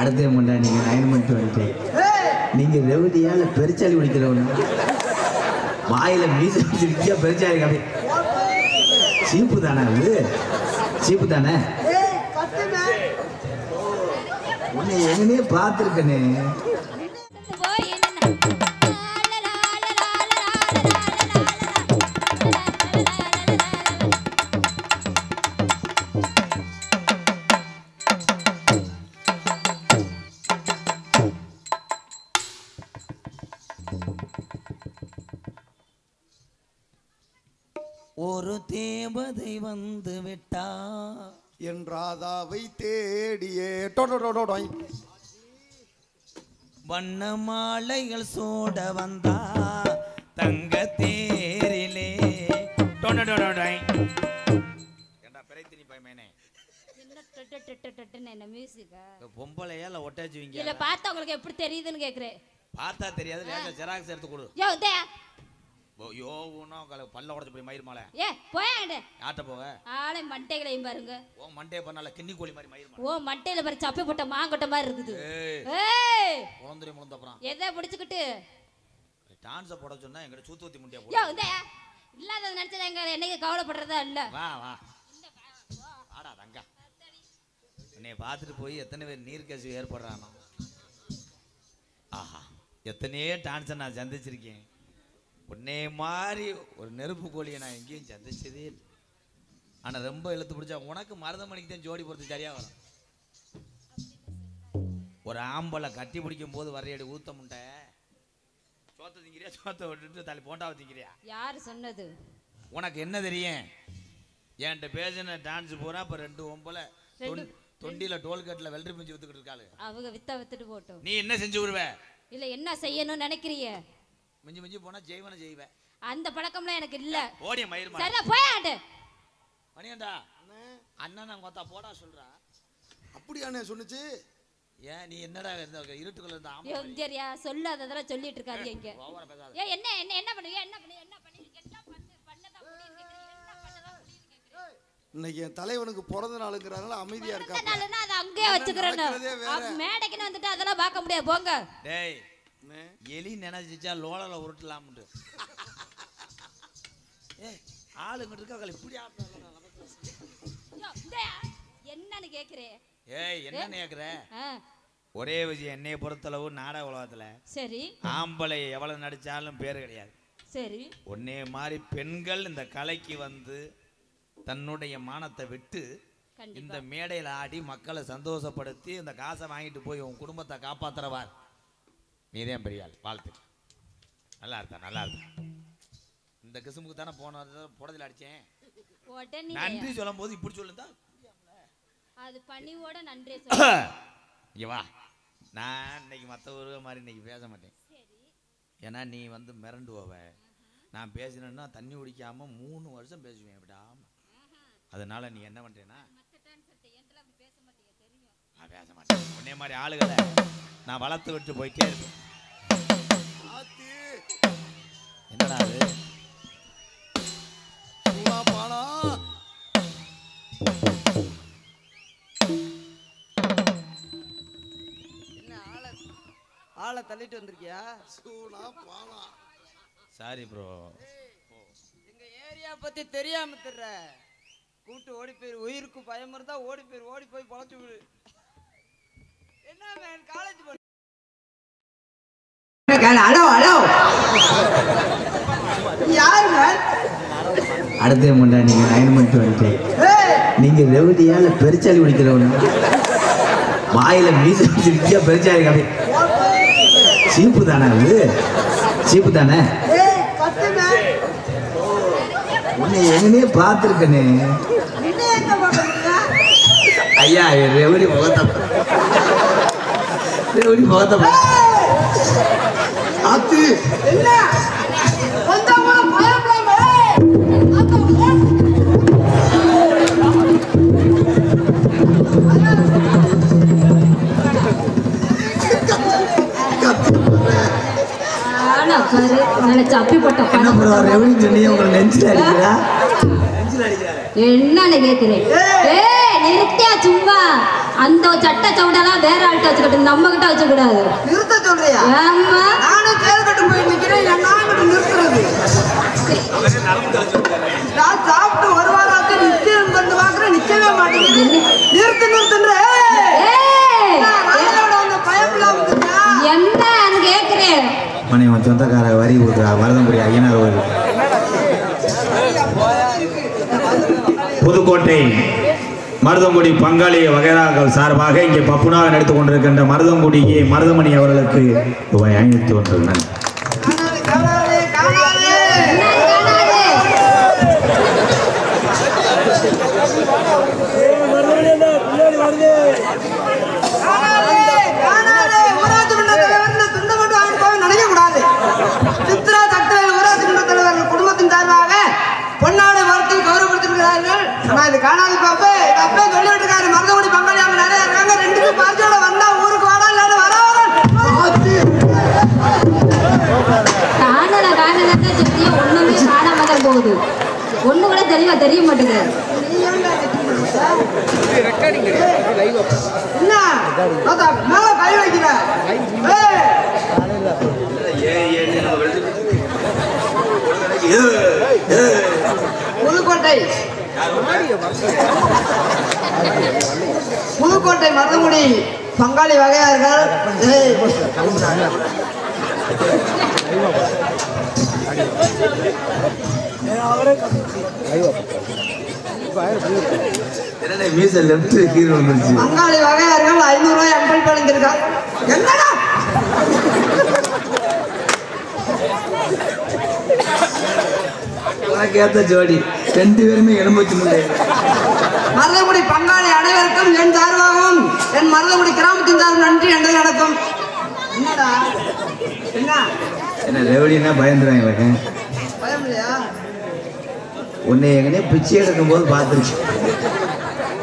அடுத்த முண்டா நீங்க 9 மந்த் வந்துட்டேன். நீங்க ரெவடியால பெருச்சாலி குடிக்கிறவங்க வாயில மீச வச்சிருக்கியா பெருச்சாலி அப்படி சீப்பு தானே அது சீப்பு தானே உன்னை எங்கனே பார்த்துருக்கனே. ஒரு தேவதை வந்து விட்டா என் ராதாவை தேடியே வண்ண மாலைகள் சூட வந்தா தங்க தேரிலே பொம்பளையா இல்ல ஒட்டாச்சுவீங்க இல்ல பார்த்தா உங்களுக்கு எப்படி தெரியுதுன்னு கேக்குறேன். பார்த்தா தெரியாது ஜெராக்ஸ் எடுத்து கொடு. யோ ஊனா பல்ல உடைச்சு போய் மயிர் மாலை ஏ போயாங்க ஆட்ட போக ஆளை மண்டைகளையும் பாருங்க. ஓ மண்டைய பண்ணால கிண்ணி கோழி மாதிரி மயிர் மாலை. ஓ மண்டையில பாரு சப்பி போட்ட மாங்கொட்ட மாதிரி இருக்குது. ஏய் குழந்தை முழுந்த அப்புறம் எதை பிடிச்சுக்கிட்டு டான்ஸ போட சொன்னா எங்கட சூத்துத்தி முண்டியா போடு. யோ இந்த இல்லாத நினைச்சத எங்க என்னைக்கு கவலைப்படுறதா இல்ல. வா வா ஆடா தங்க என்னை பார்த்துட்டு போய் எத்தனை பேர் நீர் கசிவு ஏற்படுறானோ. ஆஹா எத்தனையோ டான்ஸை நான் சந்திச்சிருக்கேன். உன்னே மாதிரி ஒரு நெருப்பு கோழியை நான் எங்கேயும் சந்திச்சதே இல்லை. ஆனால் ரொம்ப இழுத்து பிடிச்சா உனக்கு மருதமணிக்கு தான் ஜோடி பொறுத்து சரியாக வரும். ஒரு ஆம்பளை கட்டி பிடிக்கும் போது வரையடி ஊத்த முண்டை சோத்த திங்கிறியா சோத்த விட்டுட்டு தள்ளி போண்டாவை திங்கிறியா? யாரு சொன்னது? உனக்கு என்ன தெரியும்? என்கிட்ட பேசின டான்ஸ் போறா இப்போ 2 ஒம்பளை தொண்டியில டோல்கேட்ல வெள்ளரி பிஞ்சு வித்துக்கிட்டு இருக்காளு. அவங்க வித்துட்டு போட்டோம். நீ என்ன செஞ்சு விடுவ? இல்ல என்ன செய்யணும்னு நினைக்கிறீங்க? மிஞ்சி மிஞ்சி போனா ஜெய்வனை செய்வேன். அந்த பழக்கம்லாம் எனக்கு இல்ல. ஓடிய மயிர் மாலை. சரிடா போயாண்டு. மணியண்டா அண்ணன் நான் கொத்தா போடா சொல்றா. அப்படியானே சொன்னுச்சு. ஏன் நீ என்னடா இருட்டுக்குள்ள இருந்த ஆமா. யோ சரியா சொல்லாததெல்லாம் சொல்லிட்டு இருக்காதீங்க இங்க. ஓவரா பேசாத. ஏ என்ன பண்ணுவீங்க? என்ன பண்ணதா முடியும்னு கேக்குறீங்க. இன்னைக்கு என் தலைவனுக்கு பிறந்த நாளுங்கறனால அமைதியா இருக்கா. பிறந்த நாளுனா அத அங்கேயே வச்சுக்கறேன். மேடைக்குன்னு வந்துட்டு அதெல்லாம் பார்க்க முடியாது போங்க. டேய் எலி நினைச்சிச்சா லோலல உருட்டலாம்னு. ஏய் ஆளுங்க இருக்காங்க இப்படி என்னன்னு கேக்குறே? ஏய் என்ன கேக்குற? ஒரே விஷயம் என்னைய பொறுத்தளவு நாடக உலகத்துல சரி ஆம்பளை எவ்வளவு நடிச்சாலும் பேர் கிடையாது. சரி ஒன்னே மாதிரி பெண்கள் இந்த கலைக்கு வந்து தன்னுடைய மானத்தை விட்டு இந்த மேடையில் ஆடி மக்களை சந்தோஷப்படுத்தி இந்த காசை வாங்கிட்டு போய் உன் குடும்பத்தை காப்பாத்துறவார் நீதான் பெரியாள். வாழ்த்து. நல்லா இருக்கா நல்லா இருக்கா. இந்த கிசுமுக்கு தானே போன புடதில் அடிச்சேன். நன்றி சொல்லும் போது இப்படி சொல்லுதா அது பணிவோட நன்றி இங்க வா. நான் இன்னைக்கு மற்ற ஒரு மாதிரி இன்னைக்கு பேச மாட்டேன். ஏன்னா நீ வந்து மிரண்டுவ. நான் பேசினேன்னா தண்ணி குடிக்காம 3 வருஷம் பேசுவேன் விடாம. அதனால நீ என்ன பண்றேன்னா பேச மாட்டேன். உன்னே மாதிரி ஆளுகளை நான் வளர்த்து விட்டு போயிட்டே இருப்பேன். என்னடா அது ஆளை தள்ளிட்டு வந்திருக்கியா? Sorry bro. எங்க ஏரியா பத்தி தெரியாம தெரியற கூட்டு ஓடி போயிரு. உயிருக்கு பயம் இருந்தா ஓடி போய் பொழைச்சு விடு. என்ன மேன் காலேஜ் பண்ண அடுத்த முண்டா நீங்க 9 மந்த் வந்துட்டேன். நீங்க ரெவடியால பெருச்சாலி குடிக்கிறவங்க வாயில மீச வச்சிருக்கியா பெருச்சாலி அப்படி சீப்பு தானே அது சீப்பு தானே உன்னை எங்கனே பார்த்துருக்கனே. ஐயா ரெவடி முகத்தை ஆத்து என்ன என்னன்னு கேக்குறேன்? நிறுத்தியா சும்மா அந்த சட்டை சவுண்டெல்லாம் வேற ஆள்கிட்ட வச்சுக்கிட்டு நம்ம கிட்ட வச்ச கூடாது. நிறுத்த சொல்றியா? ஆமா. நானும் கேள்விட்டு போய் நிக்கிறேன். நான் கிட்ட நிறுத்துறது. நான் சாப்பிட்டு ஒரு வாரம் ஆச்சு நிச்சயம் வந்து பாக்குறேன் நிச்சயமே மாட்டேங்குது. நிறுத்து நிறுத்துன்ற என்னன்னு கேக்குறேன். மணி சொந்தக்கார வரி கொடுக்குறா வரதங்குடி ஐயனார் கோயில். புதுக்கோட்டை மருதங்குடி பங்காளி வகைராக்கள் சார்பாக இங்கே பப்புனாக நடித்துக் கொண்டிருக்கின்ற மருதங்குடியே மருதமணி அவர்களுக்கு ரூபாய் 501 நன்றி. காணாது பாப்பே அப்பே சொல்லிட்டு இருக்காரு மருதகுடி பங்காளி அவங்க நிறைய இருக்காங்க. 2 பேரும் பார்ட்டியோட வந்தா ஊருக்கு வாடா இல்லன்னு வர ஒண்ணுமே காணாம தான் போகுது. ஒண்ணு கூட தெளிவா தெரிய மாட்டேங்குது. என்ன மேல கை வைக்கிற புதுக்கோட்டை மருதங்குடி பங்காளி வகையார்கள் பங்காளி வகையார்கள் 500 ரூபாய் அன்பளிப்பு வழங்கியிருக்காங்க. என்னடா கேத்த ஜோடி 2 பேருமே எலும்பு முடியாது. மருதகுடி பங்காளி அனைவருக்கும் என் சார்பாகவும் என் மருதகுடி கிராமத்தின் சார்பு நன்றி என்று நடக்கும். என்னடா என்ன ரெவடினா பயந்துறாங்க பயம் இல்லையா? உன்னை எங்கனே பிச்சை எடுக்கும் போது பார்த்துருக்கேன்.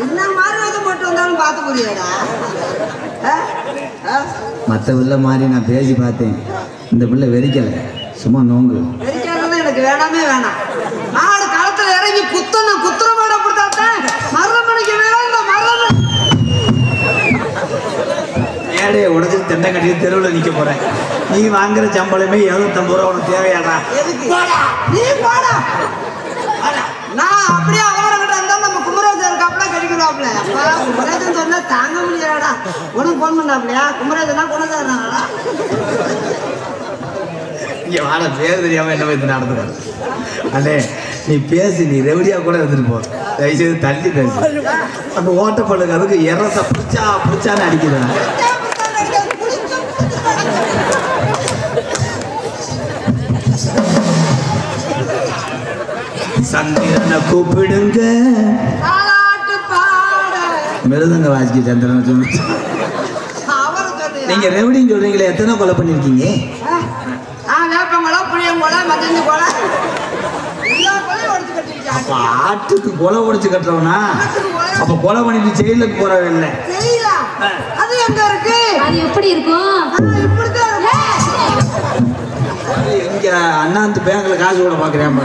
என்ன மாதிரி போட்டு வந்தாலும் பார்த்து புரியாடா. மற்ற பிள்ளை மாதிரி நான் பேசி பார்த்தேன். இந்த பிள்ளை வெறிக்கலை, சும்மா நோங்கு. வெறிக்கிறது எனக்கு வேணாமே வேணாம். நாடு களத்துல இறங்கி குத்துற மாட கொடுத்தாத்தேன் மருதமணிக்கு வேணும். இந்த மருதமணி ஏடையை உடச்சி தெண்டை கட்டி தெருவில் நிற்க போறேன். நீ வாங்குற சம்பளமே 750 ரூபா உனக்கு தேவையாடா? நீ போடா. நான் அப்படியே அவர்கிட்ட இருந்தா நம்ம குமரேசன் கப்பலா கடிக்கிறாப்ல. குமரேசன் சொன்னா தாங்க முடியாடா. உனக்கு போன் பண்ணாப்லையா? குமரேசனா குணசாரனாடா? இங்க வாழ பேர் தெரியாம என்ன இது நடந்துறாரு. அண்ணே நீ பேசி, நீ ரெவடியா கூட எடுத்துட்டு போ. தயவுசெய்து தள்ளி பேசு. அந்த ஓட்டப்பழுக்கு அதுக்கு எரச புடிச்சான்னு அடிக்கிறேன். சந்திரனை கூப்பிடுங்க மிருதங்க வாசிக்க சந்திரன் சொல்லு. நீங்க ரெவடின்னு சொல்றீங்களே, எத்தனை கொலை பண்ணிருக்கீங்க? வேப்பங்குளம், புளியங்குளம், மதிஞ்சு கொலை, எல்லா கொலையும் உடைச்சு கட்டிருக்காங்க. அப்ப ஆட்டுக்கு கொலை உடைச்சு கட்டுறவனா? அப்ப கொலை பண்ணிட்டு ஜெயிலுக்கு போறவன் இல்லை. அது எங்க இருக்கு? அது எப்படி இருக்கும்? இப்படிதான் இங்க அண்ணாந்து பேங்க்ல காசு கூட பாக்குறேன்.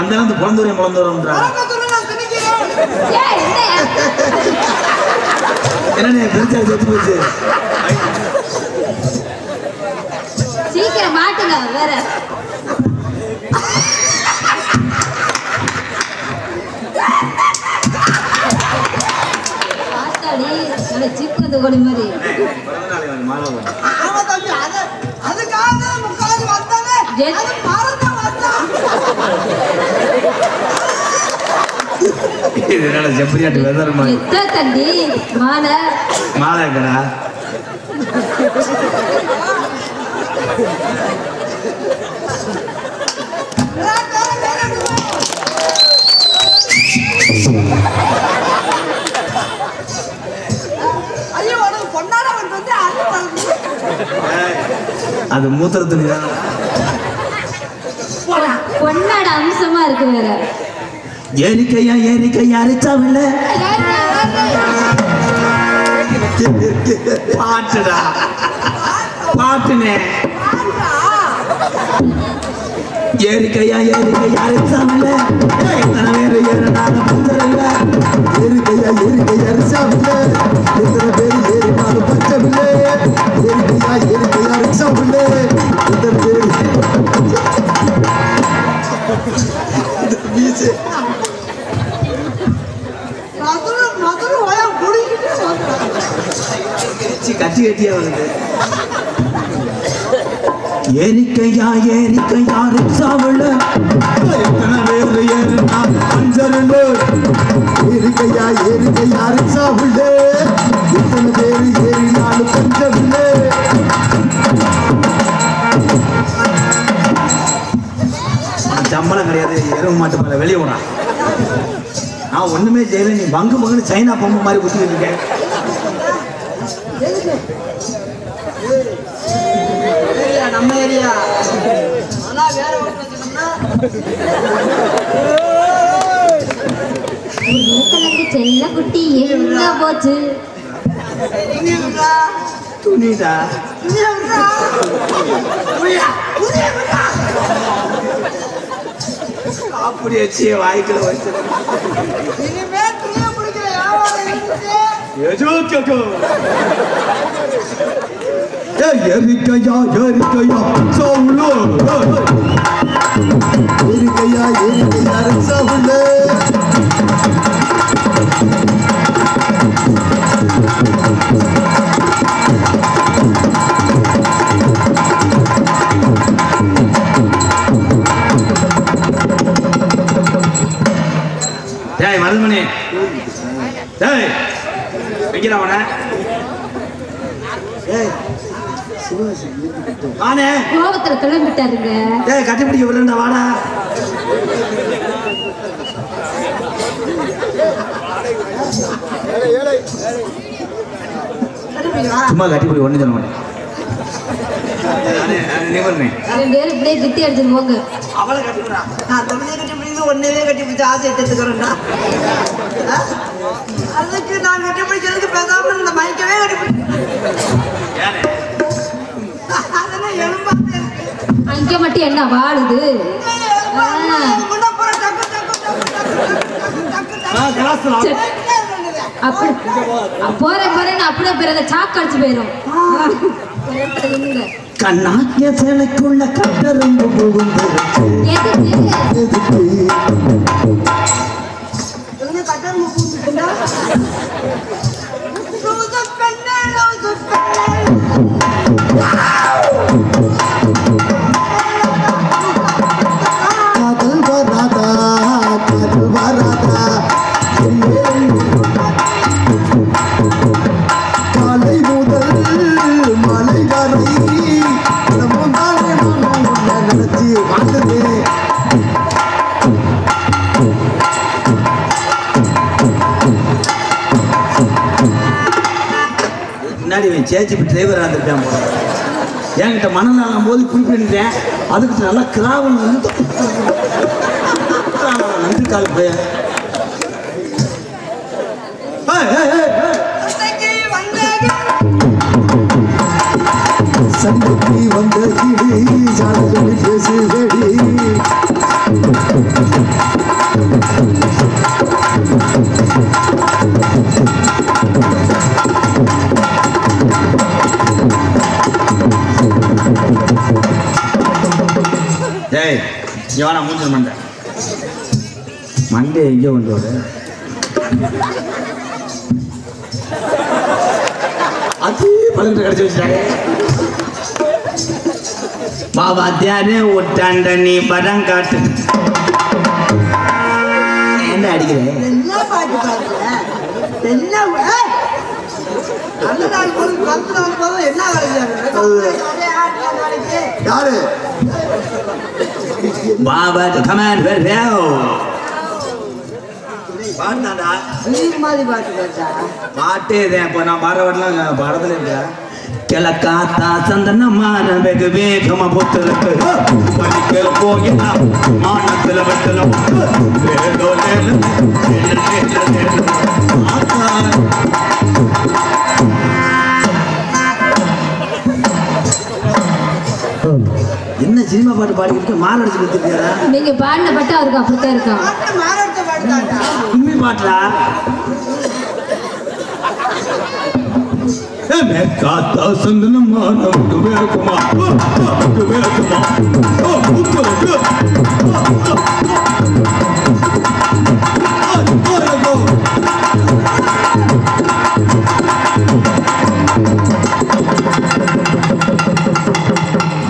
அந்த பிறந்தூரம் என்ன பெருசா செத்து போச்சு. சீக்கிரம் மாட்டுங்க வேற. சிக்கது கொடி மாதிரி செப்பரியாட்டு வெதர் தண்டி மாலை மாலை இருக்கடா. அது மூத்திர துணி தான். பொண்ணோட அம்சமா இருக்கு வேற. ஏரிக்கையா அரிச்சாவில்ல பாட்டுடா பாட்டுனே ஏறிக்கையா ஏறிக்கையா ரிக்ஷாவில் எத்தனை பேர் ஏறினாலும் பஞ்சம் இல்லை. ஏறிக்கையா ஏறிக்கையா ரிக்ஷாவில் எத்தனை பேர் ஏறினாலும் பஞ்சம் இல்லை. ஏறிக்கையா ஏறிக்கையா ரிக்ஷாவில் எத்தனை பேர் கட்டி கட்டியா வருது. ஏறிக்கையா ஏறிக்கையா ரிக்ஷாவில் எத்தனை பேர் ஏறினாலும் பஞ்சம் இல்லை. ஏறிக்கையா ஏறிக்கையா ரிக்ஷாவில் எத்தனை பேர் ஏறினாலும் பஞ்சம் இல்லை. சம்பளம் கிடையாது, எருவு மாட்டு மேல வெளியே விடா. நான் ஒண்ணுமே செய்யல, நீ பங்கு பங்குன்னு சைனா பொம்மை மாதிரி குத்திக்கிட்டு இருக்கேன். நம்ம ஏரியா ஆனா வேற செல்ல குட்டி எங்க போச்சு? துணிடா அப்படி வச்சு வாய்க்குல வச்சு ஏறிக்கையா ஏறிக்கையா சவுளோ ஏறிக்கையா ஏறிக்கையா ரிக்ஷாவில் டேய் மருதுமணி, டேய் வைக்கிறவன வானே கோபத்துல கிளம்பிட்டாருங்க. டேய் கட்டிப்பிடிக்க விடுறா வாடா. சும்மா கட்டிப்பிடி ஒண்ணு சொல்ல மாட்டேன். ரெண்டு பேரும் இப்படியே கிட்டி அடிச்சுட்டு போங்க. அவளை கட்டிவிடா. நான் தொழிலே கட்டி பிடிக்கிறது ஒன்னவே கட்டி பிடிச்சி ஆசையை எடுத்துக்கிறேன்டா. அதுக்கு நான் கட்டி பிடிக்கிறதுக்கு பேசாம இந்த மைக்கவே கட்டி அதெல்லாம் எலும்பாத்தே அங்க மட்டும் என்ன வாழுது? அப்படி போறேன்னு அப்படியே பிறகு சாக்கு அடிச்சு போயிடும். கண்ணா என் சேலைக்குள்ள கட்டரும்பு புகுந்து காதல் வராதா காதல் வராதா காலை முதல் மலை வரை நினைச்சு வாழ்ந்தது. முன்னாடி சேச்சி டிரைவராக இருந்திருக்கான் போல. என்கிட்ட மனநலம் போது குறிப்பிட்டேன். அதுக்கு நல்லா கிராவல் நன்றி கால் பையன். சண்டைக்கு வந்த கிளி சாலை பேசுதடி டேய் எவனா மூஞ்சல் மண்டை மண்டே எங்கே வந்தோட அது பழகிட்ட கடிச்சு வச்சுட்டாங்க. பாபா தியானே ஒட்டாண்ட நீ படம் காட்டு. என்ன அடிக்கிறேன்? என்ன பாட்டு பாடுற? என்ன அந்த நாள் போது 10 நாள் போதும் என்ன யாரு பாபா கமான் வெர்வேவ் பாடுதாடா. நீ மாதிரி பாட்டு பாடுறா. பாட்டே இதே. இப்போ நான் பாடுற பாட்டுலாம் படத்துல இருக்கேன். கிழக்காத்தா சந்தனமான வெகு வேகமா பொத்துருக்கு படிக்க போகினா மானத்துல வெட்டலும் என்ன சினிமா பாட்டு பாடிக்கிட்டு மாறு அடிச்சு கொடுத்துருக்கியா? நீங்க பாடின பாட்டு அவருக்கு அப்படித்தான் இருக்கும். மாரடிச்ச பாட்டுதான்டா. கும்மி பாட்டா? காத்தா சந்தனமா நமக்கு வேக்குமா நமக்கு வேக்குமா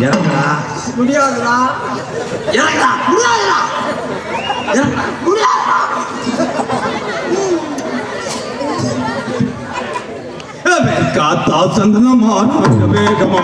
இறங்கடா. முடியாதுடா. இறங்கடா. முடியாதுடா. இறங்கடா. முடியாதுடா. காத்தா சந்தனமா நமக்கு வேகமா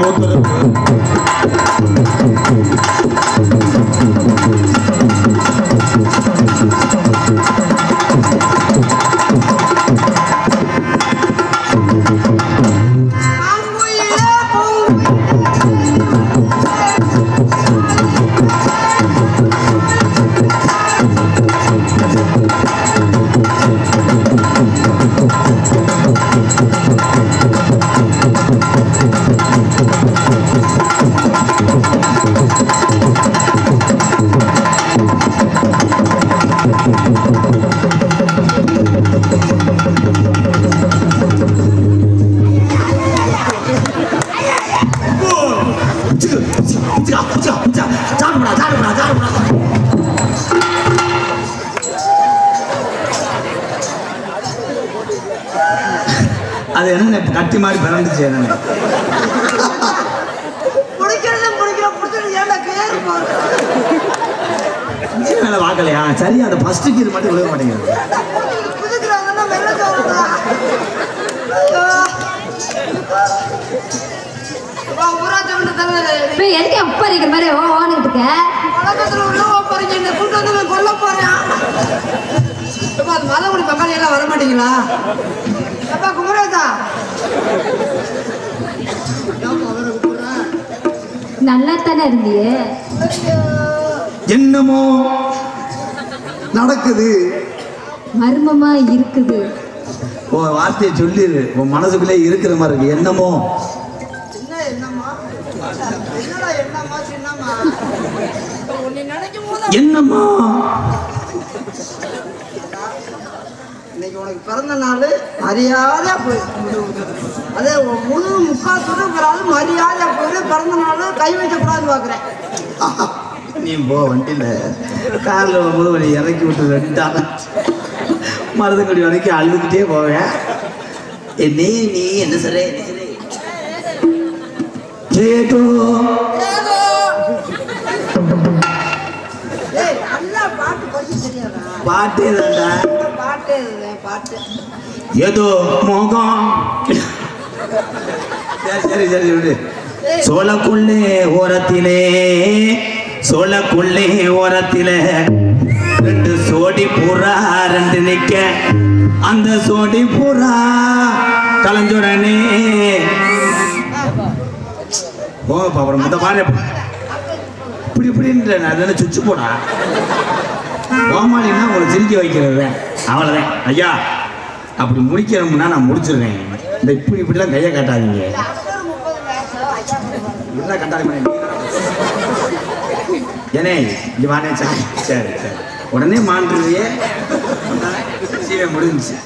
அது என்ன கட்டி மாதிரி பிறந்துச்சு. மேல வாக்கலையா? சரி, அந்த ஃபர்ஸ்ட் கீர் மட்டும் விழுக மாட்டேங்குது. எதுக்கு அப்பா இருக்கிற மாதிரி ஓனுக்கிட்டு இருக்க? கொல்ல போறேன். மதகுடி பங்காளி எல்லாம் வர மாட்டீங்களா? அப்பா குமரேதா நல்லா தானே இருந்தியே. என்னமோ நடக்குது, மர்மமா இருக்குது. உன் வார்த்தையை சொல்லிடு. உன் மனசுக்குள்ளே இருக்கிற மாதிரி இருக்கு. என்னமோ என்னமோ இன்னைக்கு உனக்கு பிறந்த நாள் மரியாதையா போய் அதே முழு முக்கால் சொல்லுறாரு. மரியாதையா போய் பிறந்த நாள் கை வைக்கக்கூடாதுன்னு பாக்குறேன். நீ போ வண்டியில் காரில் வரும்போது வழி இறக்கி விட்டு ரெண்டாக மருதங்குடி வரைக்கும் அழுதுகிட்டே போவேன். நீ என்ன சொல்ற? கேட்டோ பாட்டே தான்டா. ஏதோ மோகம். சரி சரி விடு. சோளக்குள்ளே ஓரத்திலே சோளக்குள்ளே ஓரத்திலே ரெண்டு சோடி புறா ரெண்டு நிக்க. அந்த சோடி புறா கலஞ்சுடனே போங்கப்பா. அப்புறம் மொத்த பாரு இப்படி இப்படின்ற அதெல்லாம் சுச்சு போடா. கோமாளின்னா உங்களை சிரிக்க வைக்கிறது அவ்வளோதான். ஐயா அப்படி முடிக்கணும்னா நான் முடிச்சிடுறேன். இந்த இப்படி இப்படிலாம் கையை காட்டாதீங்க. இப்படிலாம் கட்டாதீங்க. ஏனே இங்கே வானே. சரி சரி சரி உடனே மாண்டுருவியே. சீவை முடிஞ்சிச்சு.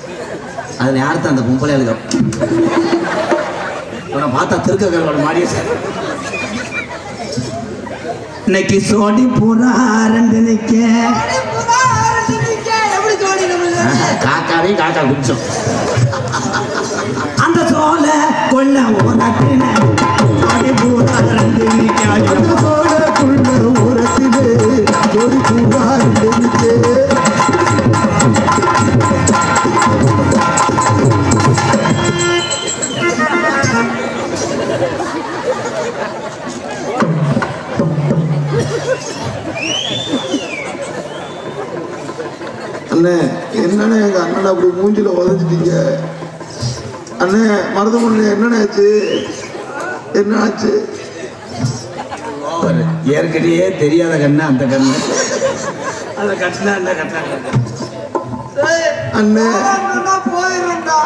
அதில் யார்த்த அந்த பொம்பளை அழுக உன்னை பார்த்தா திருக்கோட மாதிரியே. சார் இன்னைக்கு சோடி பூரா ரெண்டு நிக்க. காக்காவே காக்கா குடிச்சோம். அந்த சோழ கொள்ள உனக்குன சோடி பூரா ரெண்டு நிக்க. அந்த சோழ கொள்ள உரத்திலே சோடி பூரா ரெண்டு நிக்க. அண்ணே என்னண்ணே எங்க அண்ணனை அப்படி மூஞ்சில உதஞ்சிட்டீங்க அண்ணே? மருதமுள்ள என்னண்ணே ஆச்சு? என்ன ஆச்சு? ஏற்கனவே தெரியாத கண்ணு அந்த கண்ணு. அதை கட்டினா என்ன கட்டினா அண்ணே போயிருந்தா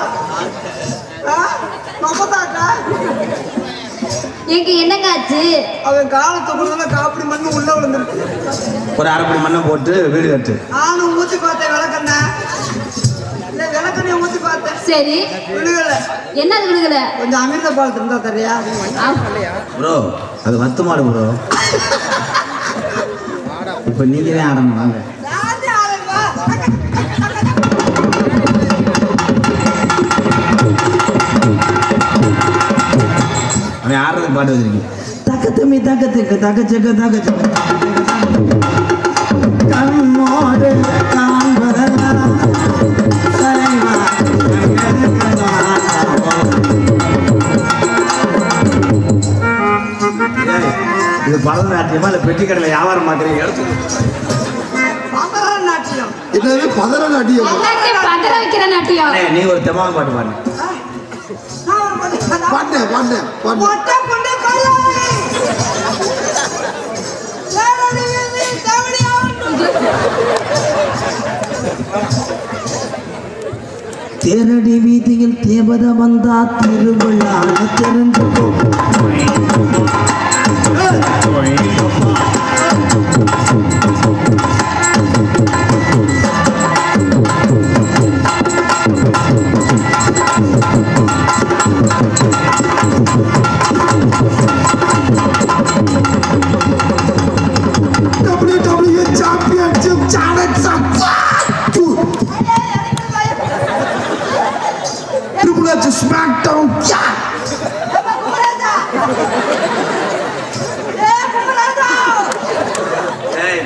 எங்க என்னங்க ஆச்சு? அவன் காலத்துக்குள்ள காப்படி மண்ணு உள்ள விழுந்துருக்கு. ஒரு அரைப்படி மண்ணை போட்டு வீடு கட்டு. நானும் ஊத்தி பார்த்தேன் விளக்கண்ண. இல்ல விளக்கண்ணைய ஊத்தி பார்த்தேன். சரி. விழுகல. என்னது விழுகல? கொஞ்சம் அமிர்த பால் இருந்தா தரியா? ப்ரோ அது வத்து மாடு ப்ரோ. இப்ப நீங்க தான் ஆடணும் வாங்க. அவன் ஆடுறதுக்கு பாட்டு வச்சிருக்கீங்க. தக்கத்தமி தக்கத்துக்கு தக்கச்சக்க தக்கச்சக்க கண்ணோடு காண்பதெல்லாம் தலைவா. இது பரதநாட்டியமா இல்ல பெட்டி கடையில வியாபாரம் பாக்குறீங்க? பரதநாட்டியம். என்னது பதரநாட்டியம்? பதற வைக்கிற நாட்டியம். நீ ஒரு தெம்மாவை பாட்டு பாடு. பாட்டேன் பாட்டேன் பாட்டேன். தேரடி வீதியில் தேவத வந்தா திருவிழா தெரிஞ்சுக்கோ. WWE Championship Challenge Triple H Smackdown.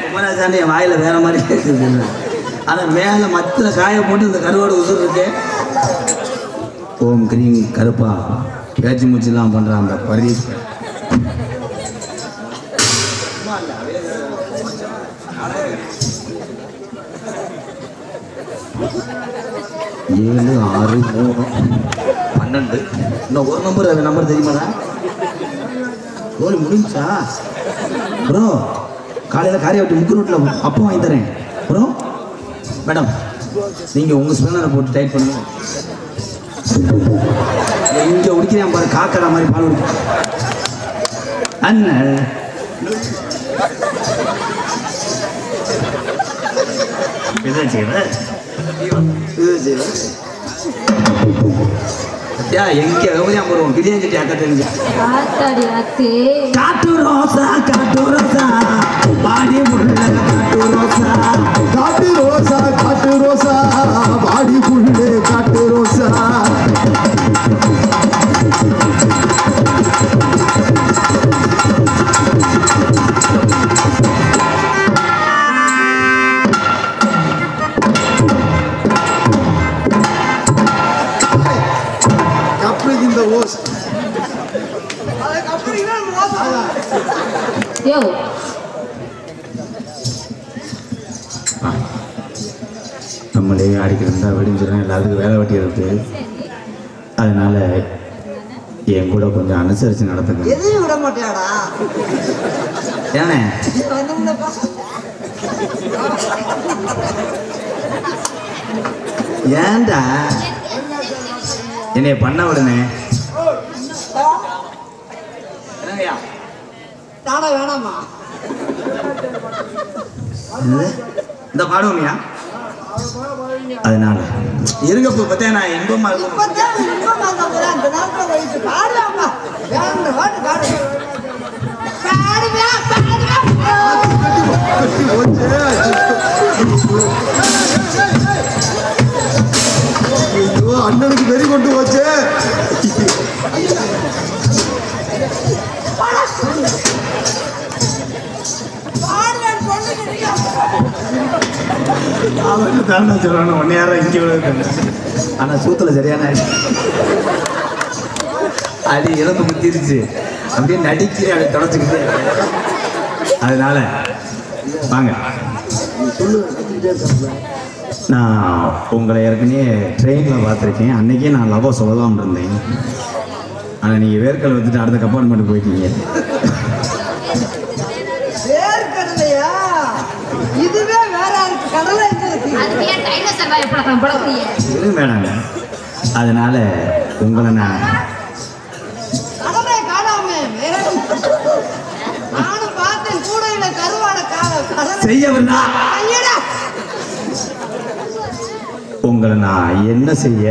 குமராசாண்டி என் வாயில வேற மாதிரி கேட்குது. ஆனா மேல மத்தில காய போட்டு இந்த கருவாடு உசுர் இருக்கு. ஓம் கிரீம் கருப்பா பேச்சு மூச்சுலாம் பண்றான் அந்த பரீஸ். 7 6 3 12 இன்னும் ஒரு நம்பர். அது நம்பர் தெரியுமாடா? கோலி முடிஞ்சா ப்ரோ? காலையில் காரியை விட்டு முக்கு ரோட்டில் அப்போ வாங்கி தரேன் ப்ரோ. மேடம் நீங்கள் உங்கள் ஸ்பெல்லரை போட்டு டைட் பண்ணுங்க. இங்கே உடிக்கிறேன் பாரு, காக்கடா மாதிரி பால் குடிக்க அண்ணன். இதான் செய்வேன் எங்க கவனியாம வருவோம். பிரியாணி சட்டி அக்கா தெரிஞ்சு காட்டு ரோசா காட்டு ரோசா பாடி முள்ள காட்டு ரோசா காட்டு ரோசா காட்டு ரோசா பாடி புள்ளே காட்டு ரோசா இந்த ஓஸ் யோ நம்மளே அடிக்கிறதா வெடிஞ்சிடும். எல்லாத்துக்கும் வேலை வெட்டி இருக்கு. அதனால என் கூட கொஞ்சம் அனுசரிச்சு நடத்துங்க. எதையும் விட மாட்டியாடா? ஏனே ஏன்டா என்னைய பண்ண விடுனே? தாடா வேணாமா? இந்த பாடுவோமியா? அதனால இருக்கப்ப பார்த்தேன் நான் இன்பமா இருக்கும். அண்ணனுக்கு வெறி கொண்டு போச்சு. அவன் தான் சொல்றானு 1 நேரம் இங்கே விழுது. ஆனா சூத்துல சரியான அடி இழந்து முத்திருச்சு. அப்படியே நடிக்கிறேன், அப்படி தொடச்சிக்கிட்டு. அதனால வாங்க, நான் உங்களை ஏற்கனவே ட்ரெயினில் பார்த்துருக்கேன். அன்றைக்கே நான் லவ்வை சொல்லலாம்னு இருந்தேன். ஆனால் நீங்கள் வேர்க்கல் வந்துட்டு அடுத்த கம்பார்ட்மெண்ட் போயிட்டீங்க. இதுவே வேற இருக்கு. கடலை இது வேணாங்க. அதனால உங்களை நான் செய்யவில்லை. ஐயடா உங்களை நான் என்ன செய்ய?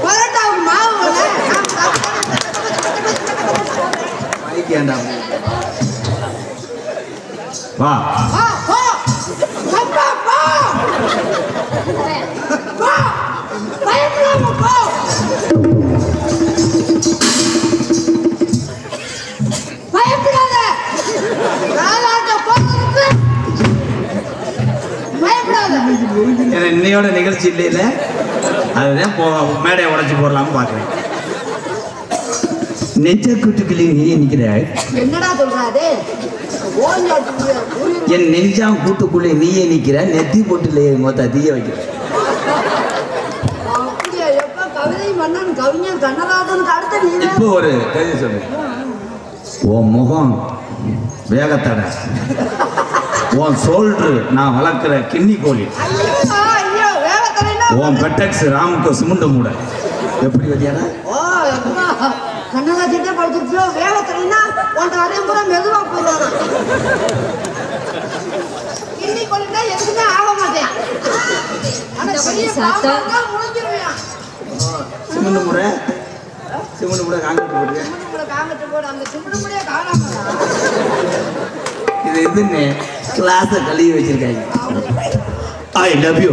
பரோட்டாவுக்கு மாவு வா இன்னையோட நிகழ்ச்சி இல்லையில அதுதான் மேடையை உடைச்சு போடலாம்னு பாக்குறேன். நெஞ்ச கூட்டுக்குள்ளே நீ நிற்கிறாய். என்னடா சொல்றாரு? என் நெஞ்சாம் கூட்டுக்குள்ளே நீயே நிற்கிற. நெத்தி போட்டுல மொத்த தீய வைக்கிற. கவிதை மன்னன் கவிஞர் கண்ணதாசனுக்கு அடுத்த இப்போ ஒரு கவிதை சொல்லு. உன் முகம் வேகத்தட, உன் சோல்ட்ரு நான் வளர்க்கிற கிண்ணி கோழி, உன் பெட்டக்ஸ் ராமுக்கு சிமுண்ட மூட. எப்படி வதியானா? கண்ணதாசிட்டே படிச்சிருச்சோ வேகத்தினா உன்ட்ட அதே பூரா மெதுவா போடுவாங்க. கிண்ணி கோழின்னா எதுவுமே ஆக மாட்டேன். முடிஞ்சிருவேன். சிமுண்ட மூட சிமுண்ட மூட காங்கிட்டு போடுங்க. காங்கிட்டு போடு. அந்த சிமுண்ட மூடையே காணாம இது இதுன்னு கிளாஸை கழுவி வச்சிருக்காங்க. I love you.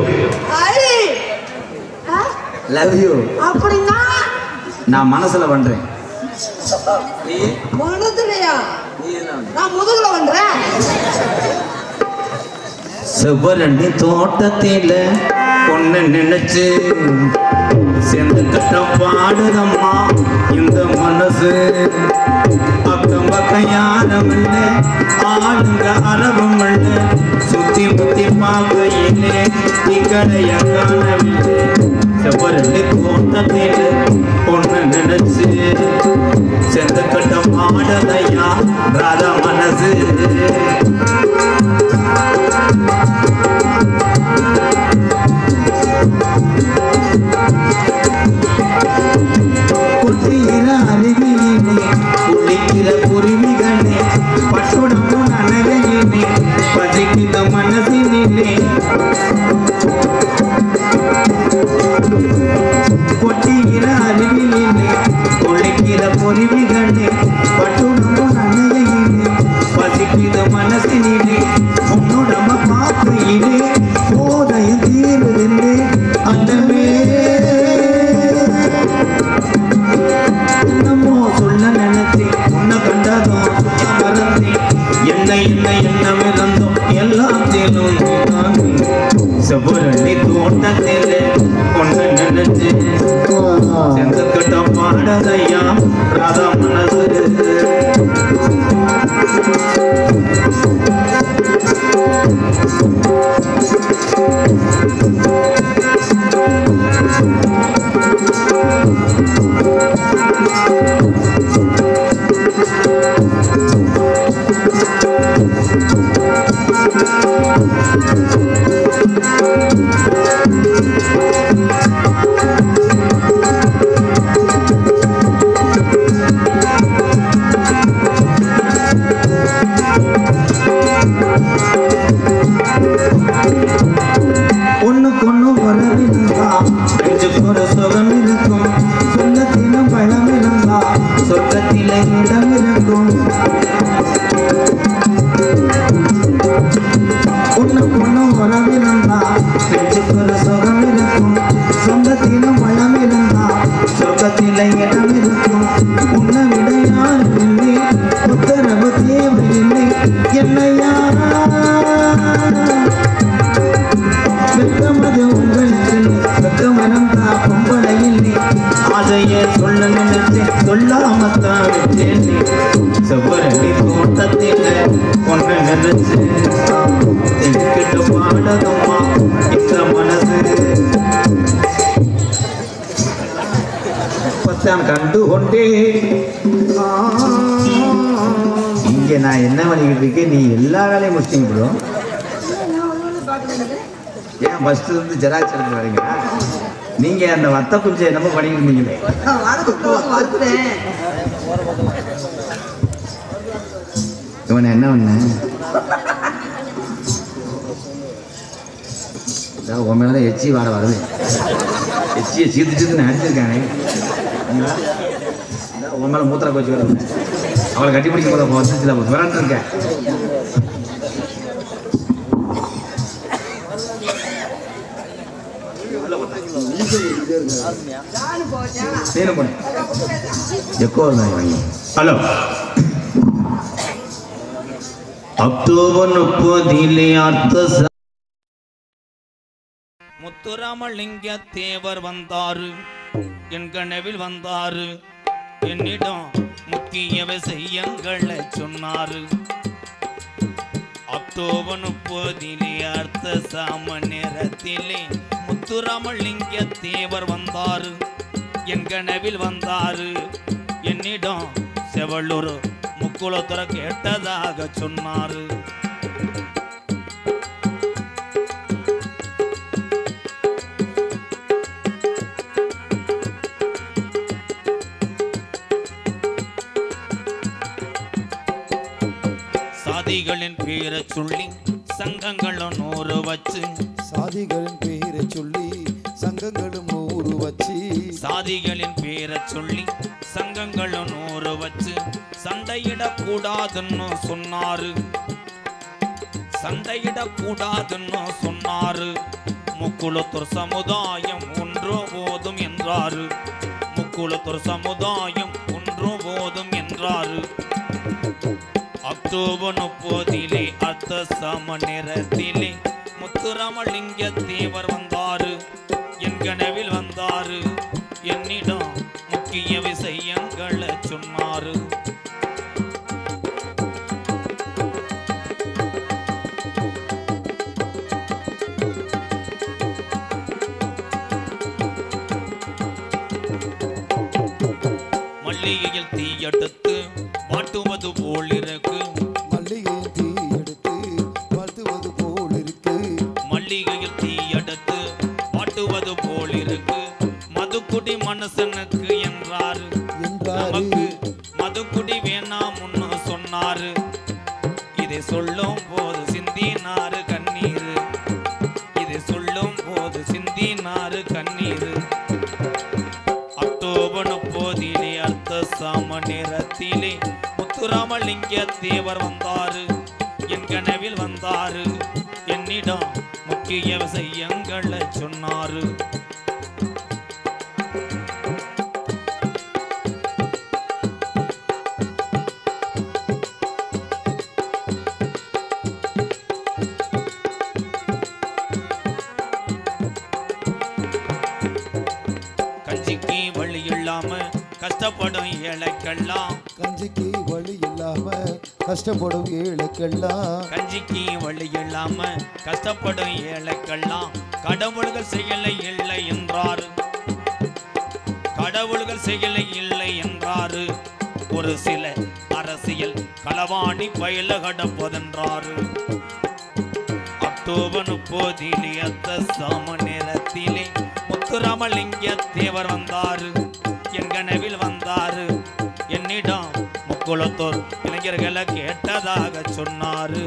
Love you அப்படின்னா நான் மனசுல பண்றேன். மனதுலயா? நான் முதுகுல பண்றேன். செவ்வரண்டி தோட்டத்தில பொண்ணு நினைச்சு சேர்ந்து கட்ட பாடுதம்மா இந்த மனசு. பக்கம் பக்கம் யாரும் இல்லை, ஆளுங்க அரபம் இல்லை, சுத்தி முத்தி பார்க்கையிலே இக்கடைய காணவில்லை. செவ்வரண்டி தோட்டத்தில பொண்ணு நினைச்சு சேர்ந்து கட்ட பாடுதையா ராதா மனசு. குட்டியில அருவியினே குளிக்கிற குருவிகளே பட்டுடம்பு நனகையினே பசிக்கிற மனசினிலே. கொட்டியில அருவியினே குளிக்கிற குருவிகளே பட்டுடம்பு நனகையினே பசிக்கிற மனசினிலே. உன்னுடம்ப பார்க்கையிலே போதையும் தீருதில்லை அந்தமே. என்னமோ சொல்ல நினைச்சி உன்னை கண்டதும் மறந்து என்ன என்ன என்ன மிதந்தோம் எல்லாத்திலும் செவ்வரண்டி தோட்டத்திலே பொண்ணு நினைச்சு செந்து கட்ட பாடதையா ராதா மனசு. ஒண்ணுக்கு ஒண்ணு உறவிருந்தா நெஞ்சுக்கு ஒரு சுகம் இருக்கும். சொல்லத்திலும் பழம் இருந்தா சொர்க்கத்திலே இடம் இருக்கும். ஒண்ணுக்கு ஒண்ணு உறவிருந்தா நெஞ்சுக்கு ஒரு சுகம் இருக்கும். சொந்தத்திலும் பழம் இருந்தா சொர்க்கத்திலே இடம் இருக்கும். உன்னை விட யாரும் இல்லை, உத்தரவு தேவையில்லை என்னையா. வெக்கமது உங்களுக்கு வெக்கமனம் தான் பொம்பளையில் அதையே சொல்ல நினைச்சேன் சொல்லாமத்தான் வச்சேன். செவ்வரண்டி தோட்டத்தில் பொண்ணு நினைச்சு கிட்ட பாடதம்மா இந்த மனசு. பத்தாம் கண்டு கொண்டே இங்க நான் என்ன பண்ணிக்கிட்டு இருக்கேன். நீ எல்லா வேலையும் முடிச்சிங்க போடும். ஏன் ஃபர்ஸ்ட் இருந்து ஜெராக்ஸ் எடுத்து வரீங்களா? நீங்க அந்த வத்த குஞ்சை என்னமோ பண்ணிட்டு இருந்தீங்களே. இவனை என்ன பண்ண உன் மேலதான் எச்சி வாட வருது. எச்சியை சீத்து அடிச்சிருக்கானே. உன் மேல மூத்திர கோச்சு வருது. அவளை கட்டி பிடிக்கும் போது வந்துச்சுல விளாண்டு இருக்கேன். ஹலோ, அக்டோபர் 30 அர்த்த முத்துராமலிங்க தேவர் வந்தாரு, என் கனவில் வந்தாரு, என்னிடம் முக்கிய விஷயங்களை சொன்னாரு. அக்டோபர் 30 அர்த்த சாம நேரத்திலே முத்துராமலிங்க தேவர் வந்தாரு, என் கனவில் வந்தாரு, என்னிடம் செவள்ளூர் முக்குளத்துற கேட்டதாக சொன்னாரு. சாதிகளின் பேரை சொல்லி சங்கங்களும் 100 வச்சு, சாதிகளின் பேரை சொல்லி சங்கங்களும் 100 வச்சு, சாதிகளின் பேரை சொல்லி சங்கங்களும் 100 வச்சு, சண்டையிடக்கூடாதுன்னு சொன்னாரு, சண்டையிடக்கூடாதுன்னு சொன்னாரு. முக்குளத்தூர் சமுதாயம் ஒன்று போதும் என்றாரு, முக்குளத்தூர் சமுதாயம் ஒன்று போதும் என்றாரு. அக்டோபர் 30 அர்த்த சம நேரத்திலே முத்துராமலிங்க தேவர் வந்தாரு, என் கனவில் வந்தாரு, என்னிடம் முக்கிய விஷயங்களை சொன்னாரு. மல்லிகையில் தீயெடுத்து வாட்டுவது போல் இருக்கு, மல்லிகையில் தீ எடுத்து வாழ்த்துவது போல் இருக்கு, மல்லிகையில் தீயெடுத்து வாட்டுவது போல் இருக்கு. மதுக்குடி மனுஷனுக்கு என்றாரு, நமக்கு மதுக்குடி வேணாம்னு சொன்னாரு. இதை சொல்லும் போது சிந்தினாரு கண்ணீர், இதை சொல்லும் போது சிந்தினாரு கண்ணீர். அக்டோபர் 30 அர்த்த சாம நேரத்திலே முத்துராமலிங்க தேவர் வந்தாரு, என் கனவில் வந்தாரு, என்னிடம் முக்கிய விஷயங்களை சொன்னாரு. கஞ்சிக்கு வழி இல்லாம கஷ்டப்படும் ஏழைக்கெல்லாம், கஞ்சிக்கு வழி இல்லாம கஷ்டப்படும் ஏழைக்கெல்லாம், கஞ்சிக்கு வழி இல்லாம கஷ்டப்படும் ஏழைக்கெல்லாம் கடவுள்கள் செயலை இல்லை என்றாரு, கடவுள்கள் செயலை இல்லை என்றாரு. ஒரு சில அரசியல் களவாணி பயில கடப்பதென்றாரு. அக்டோபர் 30 அர்த்த சாம நேரத்திலே முத்துராமலிங்க தேவர் வந்தாரு, என் கனவில் வந்தாரு, என்னிடம் முக்குளத்தூர் இளைஞர்களை கேட்டதாக சொன்னாரு.